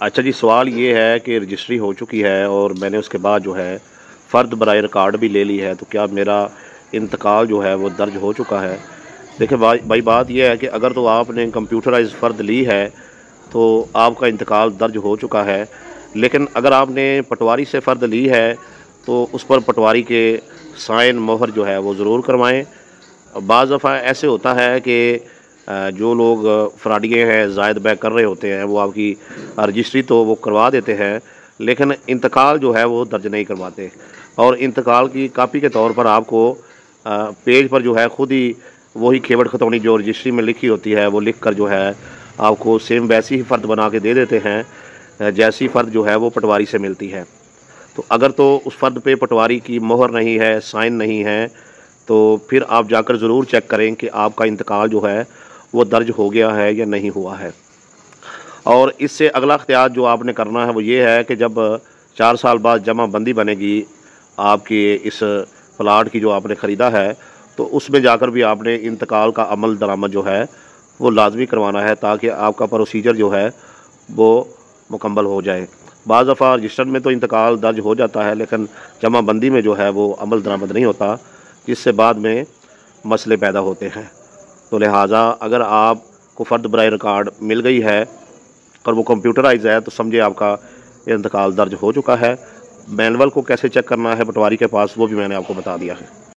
अच्छा जी, सवाल ये है कि रजिस्ट्री हो चुकी है और मैंने उसके बाद जो है फ़र्द बराए रिकॉर्ड भी ले ली है, तो क्या मेरा इंतकाल जो है वो दर्ज हो चुका है? देखिए भाई बात ये है कि अगर तो आपने कंप्यूटराइज़ फ़र्द ली है तो आपका इंतकाल दर्ज हो चुका है। लेकिन अगर आपने पटवारी से फ़र्द ली है तो उस पर पटवारी के साइन मोहर जो है वो ज़रूर करवाएँ। बाज़ दफ़ा ऐसे होता है कि जो लोग फ्रॉडिये हैं, ज़ायद बैक कर रहे होते हैं, वो आपकी रजिस्ट्री तो वो करवा देते हैं, लेकिन इंतकाल जो है वो दर्ज नहीं करवाते। और इंतकाल की कापी के तौर पर आपको पेज पर जो है खुद ही वही खेवड़ खतौनी जो रजिस्ट्री में लिखी होती है वो लिख कर जो है आपको सेम वैसी ही फ़र्द बना के दे देते हैं, जैसी फ़र्द जो है वो पटवारी से मिलती है। तो अगर तो उस फ़र्द पे पटवारी की मोहर नहीं है, साइन नहीं है, तो फिर आप जाकर ज़रूर चेक करें कि आपका इंतकाल जो है वो दर्ज हो गया है या नहीं हुआ है। और इससे अगला अख्तियार जो आपने करना है वो ये है कि जब 4 साल बाद जमाबंदी बनेगी आपकी इस प्लाट की जो आपने ख़रीदा है, तो उसमें जाकर भी आपने इंतकाल का अमल दरामद जो है वो लाजमी करवाना है, ताकि आपका प्रोसीजर जो है वो मुकम्मल हो जाए। बाज़ दफ़ा रजिस्टर में तो इंतकाल दर्ज हो जाता है, लेकिन जमाबंदी में जो है वो अमल दरामद नहीं होता, जिससे बाद में मसले पैदा होते हैं। तो लिहाजा अगर आपको फ़र्द बराए रिकॉर्ड मिल गई है और वो कंप्यूटराइज़ है, तो समझे आपका इंतकाल दर्ज हो चुका है। मैनुअल को कैसे चेक करना है पटवारी के पास, वो भी मैंने आपको बता दिया है।